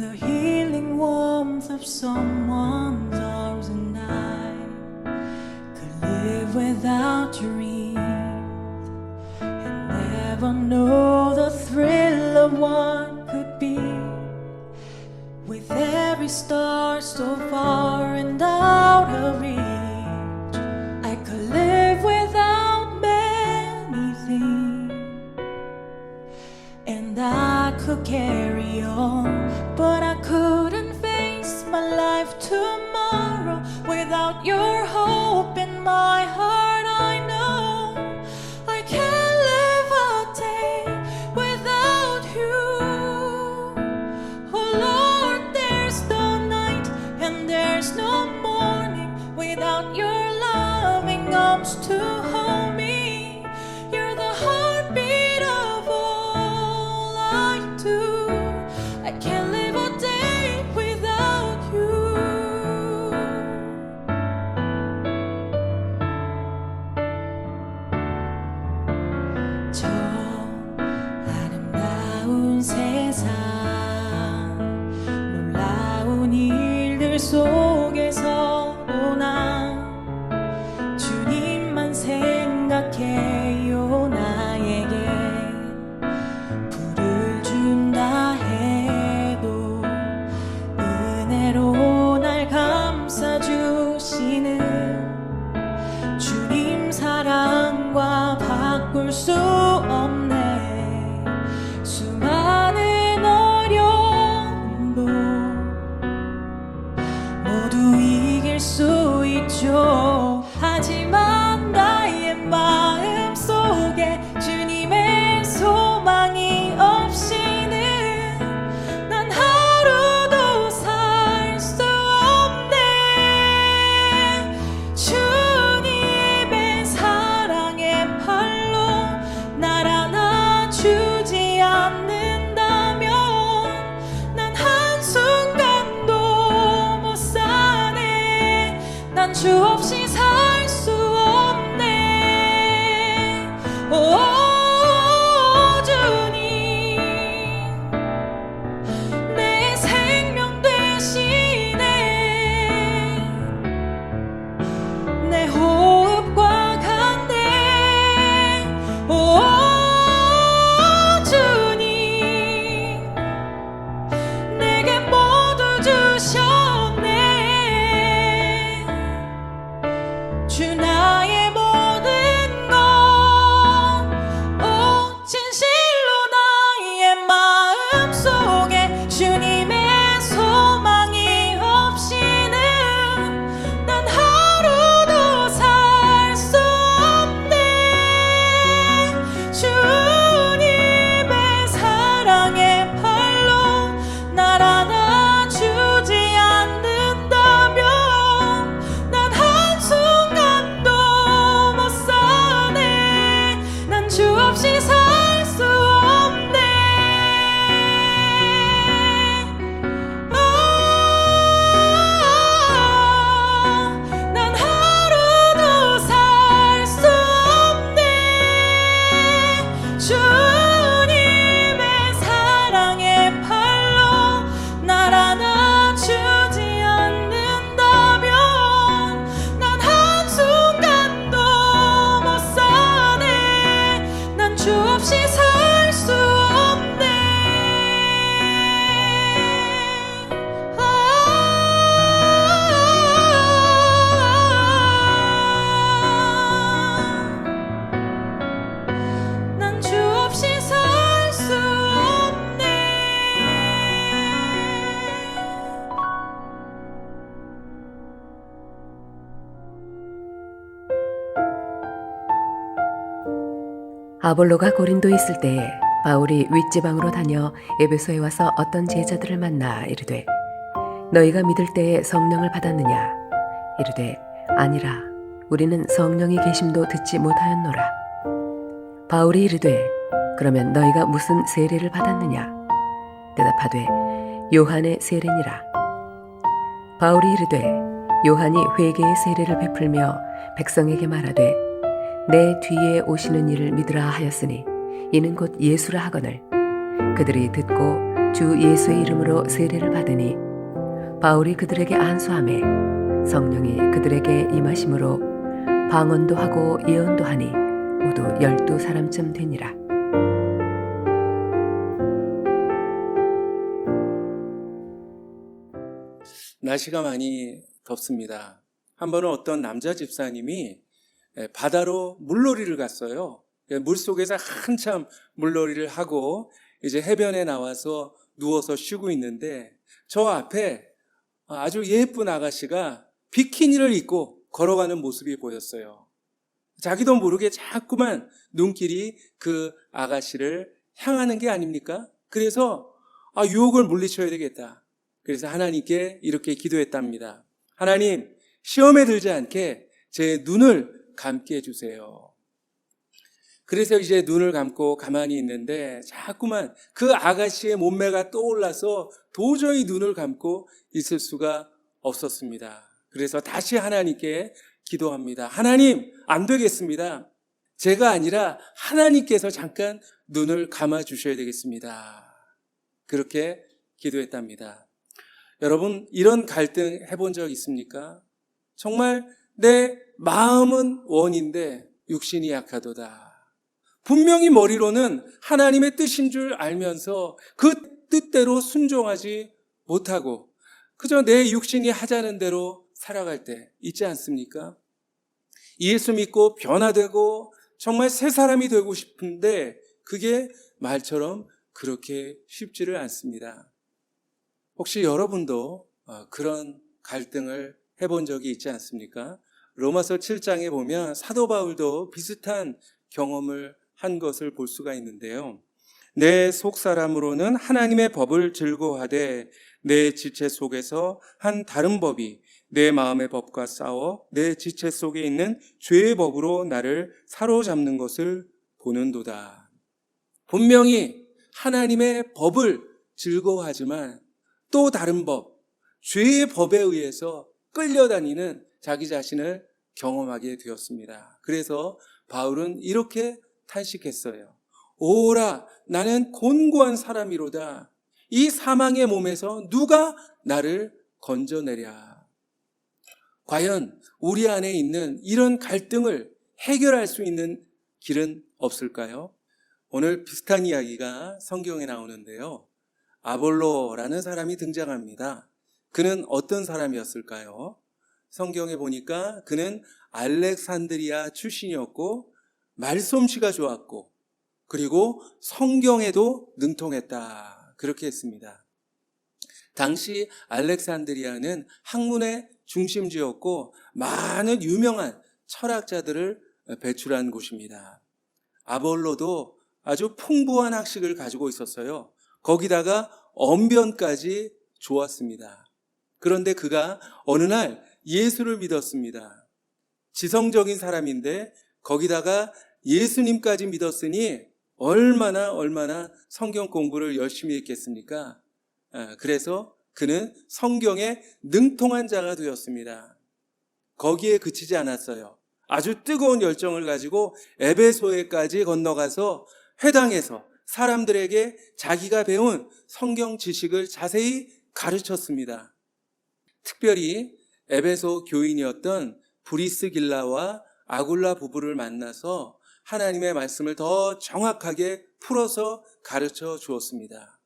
the healing warmth of someone's arms, and I could live without your wreath and never know the thrill of what could be. With every star so far and out of reach, I could live without many things, and I could carry on, but I couldn't face my life tomorrow without your hope in my heart. I know I can't live a day without you. Oh Lord, there's no night and there's no morning without your loving arms to hold me. You're the heartbeat of all I do. I can't live a day without you. 저 아름다운 세상, 놀라운 일들 속에서도 난 주님만 생각해요. 나에게 불을 준다 해도 은혜로 날 감싸주시는 주님 사랑과 바꿀 수 없네. 수많은 어려움도 모두 이길 수 있죠. 하지만 나의 마음 속에 주님의 소망이 없이는 난 하루도 살 수 없네. 주님의 사랑의 팔로 날 안아주지 않는다면 난 한순간도 못 사네. 난 주 없이 살 수 없네. 오 주님, 내 생명 되시네. 내 호흡과 같네. 오 주님, 내게 모두 주셨네. 주 나의 모든 것, 오 진실로 나의 마음 속에 주님의 소망이 없이는 난 하루도 살 수 없네. 주님의 사랑의 팔로 날 안아주지 않는다면 난 한순간도 못 사네. 난 주 없이 살 수 없네. 난 하루도 살 수 없네. 주님의 사랑의 팔로 날 안아주지 않는다면 난 한순간도 못 사네. 난 주 없이 살 수 없네. 난 주 없이 살 수 없네. 아볼로가 고린도에 있을 때에 바울이 윗지방으로 다녀 에베소에 와서 어떤 제자들을 만나 이르되 너희가 믿을 때에 성령을 받았느냐? 이르되 아니라 우리는 성령의 계심도 듣지 못하였노라. 바울이 이르되 그러면 너희가 무슨 세례를 받았느냐? 대답하되 요한의 세례니라. 바울이 이르되 요한이 회개의 세례를 베풀며 백성에게 말하되 내 뒤에 오시는 이를 믿으라 하였으니 이는 곧 예수라 하거늘 그들이 듣고 주 예수의 이름으로 세례를 받으니 바울이 그들에게 안수하매 성령이 그들에게 임하심으로 방언도 하고 예언도 하니 모두 12사람쯤 되니라. 날씨가 많이 덥습니다. 한 번은 어떤 남자 집사님이 바다로 물놀이를 갔어요. 물속에서 한참 물놀이를 하고 이제 해변에 나와서 누워서 쉬고 있는데 저 앞에 아주 예쁜 아가씨가 비키니를 입고 걸어가는 모습이 보였어요. 자기도 모르게 자꾸만 눈길이 그 아가씨를 향하는 게 아닙니까? 그래서 유혹을 물리쳐야 되겠다. 그래서 하나님께 이렇게 기도했답니다. 하나님, 시험에 들지 않게 제 눈을 감게 해주세요. 그래서 이제 눈을 감고 가만히 있는데 자꾸만 그 아가씨의 몸매가 떠올라서 도저히 눈을 감고 있을 수가 없었습니다. 그래서 다시 하나님께 기도합니다. 하나님, 안 되겠습니다. 제가 아니라 하나님께서 잠깐 눈을 감아 주셔야 되겠습니다. 그렇게 기도했답니다. 여러분, 이런 갈등 해본 적 있습니까? 정말 내 마음은 원인데 육신이 약하도다. 분명히 머리로는 하나님의 뜻인 줄 알면서 그 뜻대로 순종하지 못하고 그저 내 육신이 하자는 대로 살아갈 때 있지 않습니까? 예수 믿고 변화되고 정말 새 사람이 되고 싶은데 그게 말처럼 그렇게 쉽지를 않습니다. 혹시 여러분도 그런 갈등을 해본 적이 있지 않습니까? 로마서 7장에 보면 사도 바울도 비슷한 경험을 한 것을 볼 수가 있는데요. 내 속사람으로는 하나님의 법을 즐거워하되 내 지체 속에서 한 다른 법이 내 마음의 법과 싸워 내 지체 속에 있는 죄의 법으로 나를 사로잡는 것을 보는도다. 분명히 하나님의 법을 즐거워하지만 또 다른 법, 죄의 법에 의해서 끌려다니는 자기 자신을 경험하게 되었습니다. 그래서 바울은 이렇게 탄식했어요. 오라, 나는 곤고한 사람이로다. 이 사망의 몸에서 누가 나를 건져내랴. 과연 우리 안에 있는 이런 갈등을 해결할 수 있는 길은 없을까요? 오늘 비슷한 이야기가 성경에 나오는데요. 아볼로라는 사람이 등장합니다. 그는 어떤 사람이었을까요? 성경에 보니까 그는 알렉산드리아 출신이었고 말솜씨가 좋았고 그리고 성경에도 능통했다. 그렇게 했습니다. 당시 알렉산드리아는 학문의 중심지였고 많은 유명한 철학자들을 배출한 곳입니다. 아볼로도 아주 풍부한 학식을 가지고 있었어요. 거기다가 언변까지 좋았습니다. 그런데 그가 어느 날 예수를 믿었습니다. 지성적인 사람인데 거기다가 예수님까지 믿었으니 얼마나 성경 공부를 열심히 했겠습니까? 그래서 그는 성경에 능통한 자가 되었습니다. 거기에 그치지 않았어요. 아주 뜨거운 열정을 가지고 에베소에까지 건너가서 회당에서 사람들에게 자기가 배운 성경 지식을 자세히 가르쳤습니다. 특별히 에베소 교인이었던 브리스길라와 아굴라 부부를 만나서 하나님의 말씀을 더 정확하게 풀어서 가르쳐 주었습니다.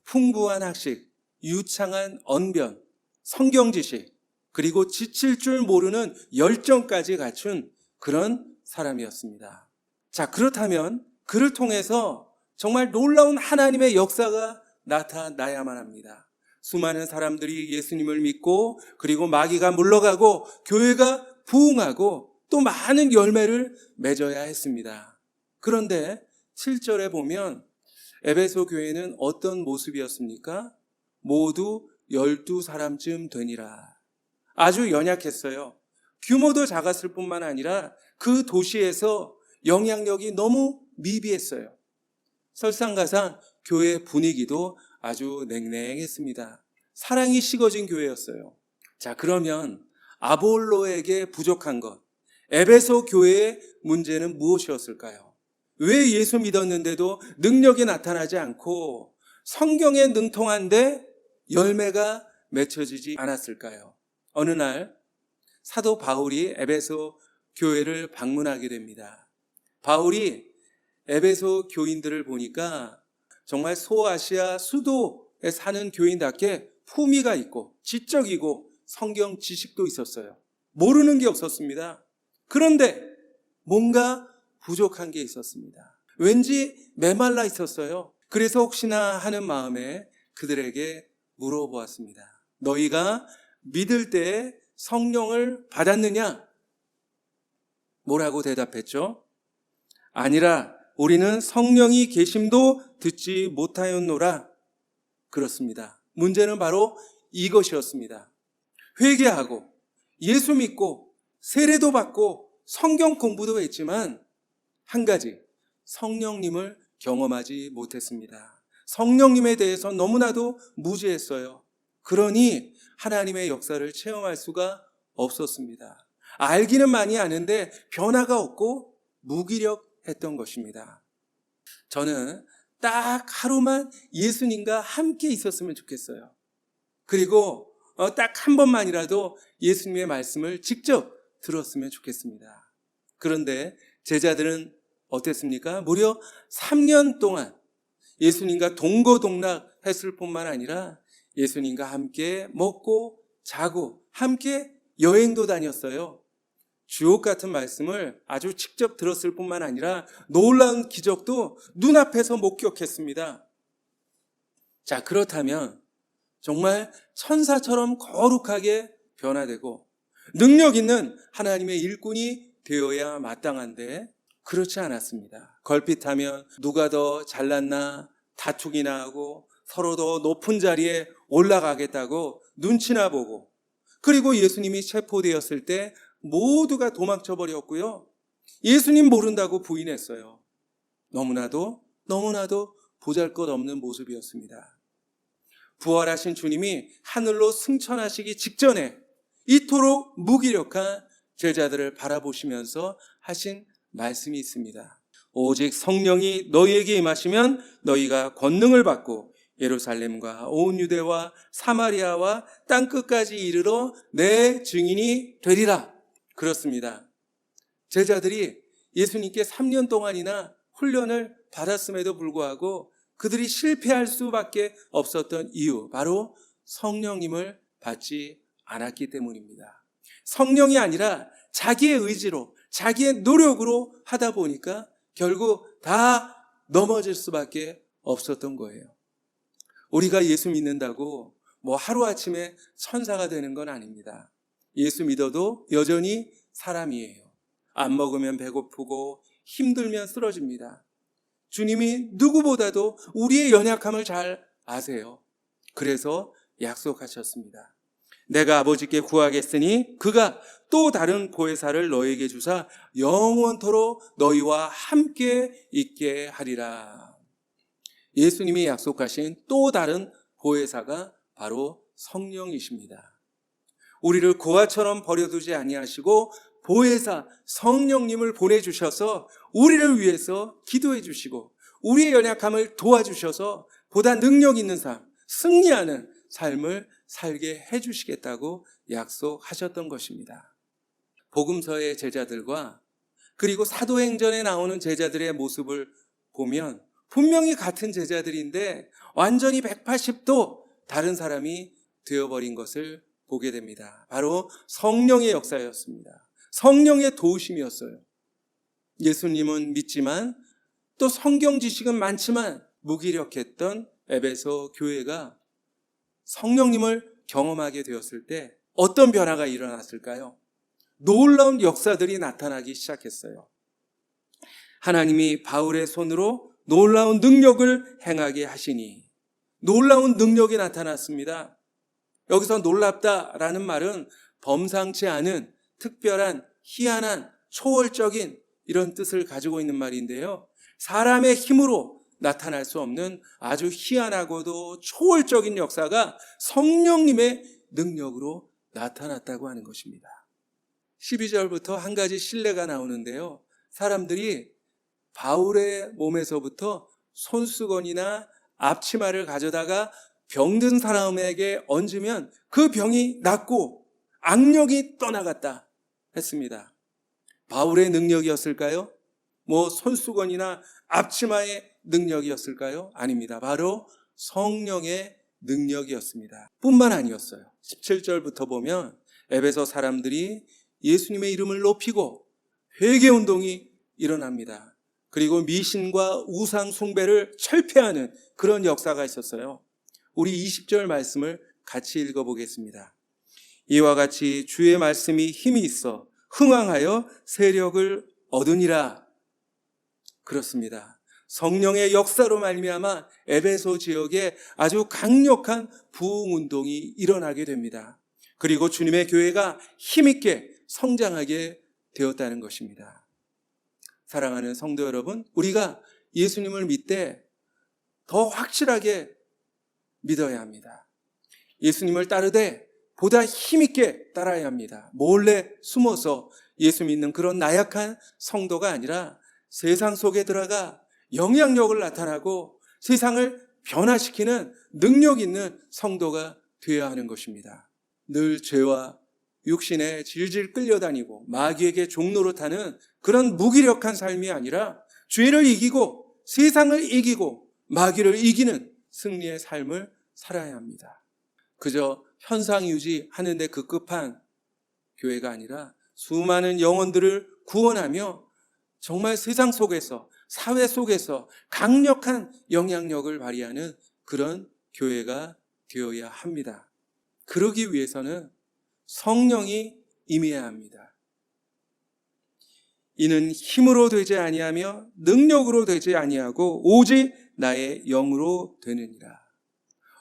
풍부한 학식, 유창한 언변, 성경 지식, 그리고 지칠 줄 모르는 열정까지 갖춘 그런 사람이었습니다. 자, 그렇다면 그를 통해서 정말 놀라운 하나님의 역사가 나타나야만 합니다. 수많은 사람들이 예수님을 믿고 그리고 마귀가 물러가고 교회가 부흥하고 또 많은 열매를 맺어야 했습니다. 그런데 7절에 보면 에베소 교회는 어떤 모습이었습니까? 모두 12사람쯤 되니라. 아주 연약했어요. 규모도 작았을 뿐만 아니라 그 도시에서 영향력이 너무 미비했어요. 설상가상 교회 분위기도 아주 냉랭했습니다. 사랑이 식어진 교회였어요. 자, 그러면 아볼로에게 부족한 것, 에베소 교회의 문제는 무엇이었을까요? 왜 예수 믿었는데도 능력이 나타나지 않고 성경에 능통한데 열매가 맺혀지지 않았을까요? 어느 날 사도 바울이 에베소 교회를 방문하게 됩니다. 바울이 에베소 교인들을 보니까 정말 소아시아 수도에 사는 교인답게 품위가 있고 지적이고 성경 지식도 있었어요. 모르는 게 없었습니다. 그런데 뭔가 부족한 게 있었습니다. 왠지 메말라 있었어요. 그래서 혹시나 하는 마음에 그들에게 물어보았습니다. 너희가 믿을 때 성령을 받았느냐? 뭐라고 대답했죠? 아니라 우리는 성령이 계심도 듣지 못하였노라. 그렇습니다. 문제는 바로 이것이었습니다. 회개하고 예수 믿고 세례도 받고 성경 공부도 했지만 한 가지, 성령님을 경험하지 못했습니다. 성령님에 대해서 너무나도 무지했어요. 그러니 하나님의 역사를 체험할 수가 없었습니다. 알기는 많이 아는데 변화가 없고 무기력했던 것입니다. 저는 딱 하루만 예수님과 함께 있었으면 좋겠어요. 그리고 딱 한 번만이라도 예수님의 말씀을 직접 들었으면 좋겠습니다. 그런데 제자들은 어땠습니까? 무려 3년 동안 예수님과 동거동락했을 뿐만 아니라 예수님과 함께 먹고 자고 함께 여행도 다녔어요. 주옥 같은 말씀을 아주 직접 들었을 뿐만 아니라 놀라운 기적도 눈앞에서 목격했습니다. 자, 그렇다면 정말 천사처럼 거룩하게 변화되고 능력 있는 하나님의 일꾼이 되어야 마땅한데 그렇지 않았습니다. 걸핏하면 누가 더 잘났나 다투기나 하고 서로 더 높은 자리에 올라가겠다고 눈치나 보고, 그리고 예수님이 체포되었을 때 모두가 도망쳐 버렸고요. 예수님 모른다고 부인했어요. 너무나도 보잘것없는 모습이었습니다. 부활하신 주님이 하늘로 승천하시기 직전에 이토록 무기력한 제자들을 바라보시면서 하신 말씀이 있습니다. 오직 성령이 너희에게 임하시면 너희가 권능을 받고 예루살렘과 온 유대와 사마리아와 땅끝까지 이르러 내 증인이 되리라. 그렇습니다. 제자들이 예수님께 3년 동안이나 훈련을 받았음에도 불구하고 그들이 실패할 수밖에 없었던 이유, 바로 성령님을 받지 않았기 때문입니다. 성령이 아니라 자기의 의지로, 자기의 노력으로 하다 보니까 결국 다 넘어질 수밖에 없었던 거예요. 우리가 예수 믿는다고 하루아침에 천사가 되는 건 아닙니다. 예수 믿어도 여전히 사람이에요. 안 먹으면 배고프고 힘들면 쓰러집니다. 주님이 누구보다도 우리의 연약함을 잘 아세요. 그래서 약속하셨습니다. 내가 아버지께 구하겠으니 그가 또 다른 보혜사를 너에게 주사 영원토록 너희와 함께 있게 하리라. 예수님이 약속하신 또 다른 보혜사가 바로 성령이십니다. 우리를 고아처럼 버려두지 아니하시고 보혜사 성령님을 보내주셔서 우리를 위해서 기도해 주시고 우리의 연약함을 도와주셔서 보다 능력 있는 삶, 승리하는 삶을 살게 해주시겠다고 약속하셨던 것입니다. 복음서의 제자들과 그리고 사도행전에 나오는 제자들의 모습을 보면 분명히 같은 제자들인데 완전히 180도 다른 사람이 되어버린 것을 보게 됩니다. 바로 성령의 역사였습니다. 성령의 도우심이었어요. 예수님은 믿지만 또 성경 지식은 많지만 무기력했던 에베소 교회가 성령님을 경험하게 되었을 때 어떤 변화가 일어났을까요? 놀라운 역사들이 나타나기 시작했어요. 하나님이 바울의 손으로 놀라운 능력을 행하게 하시니 놀라운 능력이 나타났습니다. 여기서 놀랍다라는 말은 범상치 않은 특별한, 희한한, 초월적인 이런 뜻을 가지고 있는 말인데요. 사람의 힘으로 나타날 수 없는 아주 희한하고도 초월적인 역사가 성령님의 능력으로 나타났다고 하는 것입니다. 12절부터 한 가지 신뢰가 나오는데요. 사람들이 바울의 몸에서부터 손수건이나 앞치마를 가져다가 병든 사람에게 얹으면 그 병이 낫고 악력이 떠나갔다 했습니다. 바울의 능력이었을까요? 손수건이나 앞치마의 능력이었을까요? 아닙니다. 바로 성령의 능력이었습니다. 뿐만 아니었어요. 17절부터 보면 에베소 사람들이 예수님의 이름을 높이고 회개운동이 일어납니다. 그리고 미신과 우상 숭배를 철폐하는 그런 역사가 있었어요. 우리 20절 말씀을 같이 읽어보겠습니다. 이와 같이 주의 말씀이 힘이 있어 흥왕하여 세력을 얻으니라. 그렇습니다. 성령의 역사로 말미암아 에베소 지역에 아주 강력한 부흥운동이 일어나게 됩니다. 그리고 주님의 교회가 힘있게 성장하게 되었다는 것입니다. 사랑하는 성도 여러분, 우리가 예수님을 믿되 더 확실하게 믿어야 합니다. 예수님을 따르되 보다 힘있게 따라야 합니다. 몰래 숨어서 예수 믿는 그런 나약한 성도가 아니라 세상 속에 들어가 영향력을 나타나고 세상을 변화시키는 능력 있는 성도가 되어야 하는 것입니다. 늘 죄와 육신에 질질 끌려다니고 마귀에게 종노릇하는 그런 무기력한 삶이 아니라 죄를 이기고 세상을 이기고 마귀를 이기는 승리의 삶을 살아야 합니다. 그저 현상 유지하는 데 급급한 교회가 아니라 수많은 영혼들을 구원하며 정말 세상 속에서 사회 속에서 강력한 영향력을 발휘하는 그런 교회가 되어야 합니다. 그러기 위해서는 성령이 임해야 합니다. 이는 힘으로 되지 아니하며 능력으로 되지 아니하고 오직 나의 영으로 되느니라.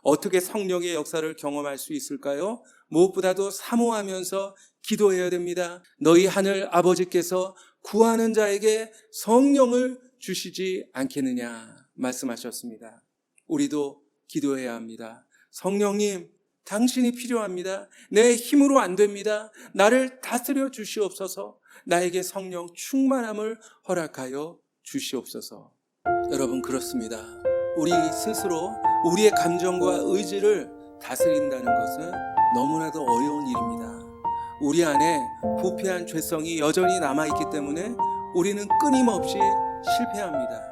어떻게 성령의 역사를 경험할 수 있을까요? 무엇보다도 사모하면서 기도해야 됩니다. 너희 하늘 아버지께서 구하는 자에게 성령을 주시지 않겠느냐 말씀하셨습니다. 우리도 기도해야 합니다. 성령님, 당신이 필요합니다. 내 힘으로 안 됩니다. 나를 다스려 주시옵소서. 나에게 성령 충만함을 허락하여 주시옵소서. 여러분, 그렇습니다. 우리 스스로 우리의 감정과 의지를 다스린다는 것은 너무나도 어려운 일입니다. 우리 안에 부패한 죄성이 여전히 남아있기 때문에 우리는 끊임없이 실패합니다.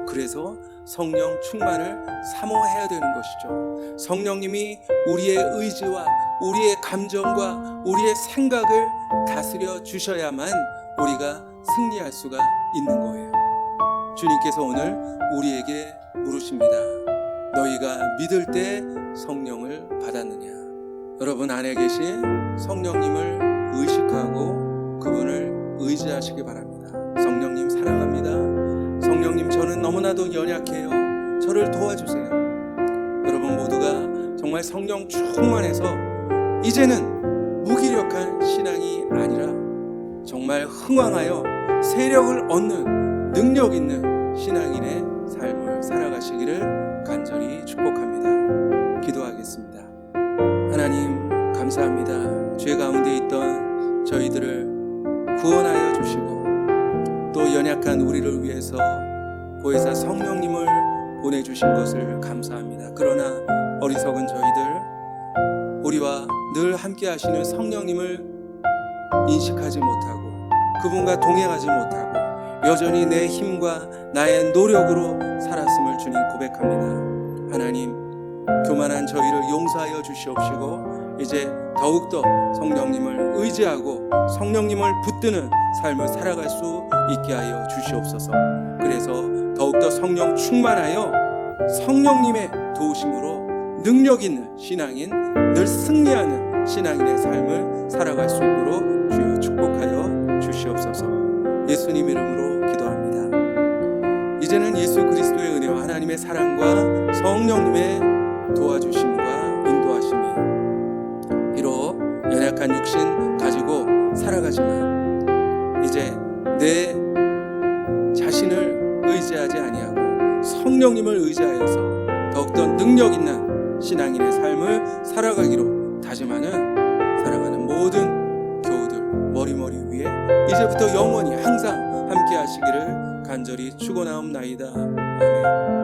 그래서 성령 충만을 사모해야 되는 것이죠. 성령님이 우리의 의지와 우리의 감정과 우리의 생각을 다스려 주셔야만 우리가 승리할 수가 있는 거예요. 주님께서 오늘 우리에게 물으십니다. 너희가 믿을 때 성령을 받았느냐? 여러분 안에 계신 성령님을 의식하고 그분을 의지하시기 바랍니다. 성령님 사랑합니다. 성령님, 저는 너무나도 연약해요. 저를 도와주세요. 여러분 모두가 정말 성령 충만해서 이제는 무기력한 신앙이 아니라 정말 흥왕하여 세력을 얻는 능력 있는 신앙인의 삶을 살아가시기를 간절히 축복합니다. 기도하겠습니다. 하나님 감사합니다. 죄 가운데 있던 저희들을 구원하여 주시고 또 연약한 우리를 위해서 보혜사 성령님을 보내주신 것을 감사합니다. 그러나 어리석은 저희들, 우리와 늘 함께 하시는 성령님을 인식하지 못하고 그분과 동행하지 못하고 여전히 내 힘과 나의 노력으로 살았음을 주님 고백합니다. 하나님, 교만한 저희를 용서하여 주시옵시고 이제 더욱더 성령님을 의지하고 성령님을 붙드는 삶을 살아갈 수 있게 하여 주시옵소서. 그래서 더욱더 성령 충만하여 성령님의 도우심으로 능력 있는 신앙인, 늘 승리하는 신앙인의 삶을 살아갈 수 있도록 주여 축복하여 주시옵소서. 예수님 이름으로 기도합니다. 이제는 예수 그리스도의 은혜와 하나님의 사랑과 성령님의 도와주심과 인도하심이 비록 연약한 육신 가지고 살아가지만 이제 내 자신을 의지하지 아니하고 성령님을 의지하여서 더욱더 능력 있는 신앙인의 삶을 살아가기로 다짐하는 사랑하는 모든 교우들 머리머리 위에 이제부터 영원히 항상 함께 하시기를 간절히 축원하옵나이다. 아멘.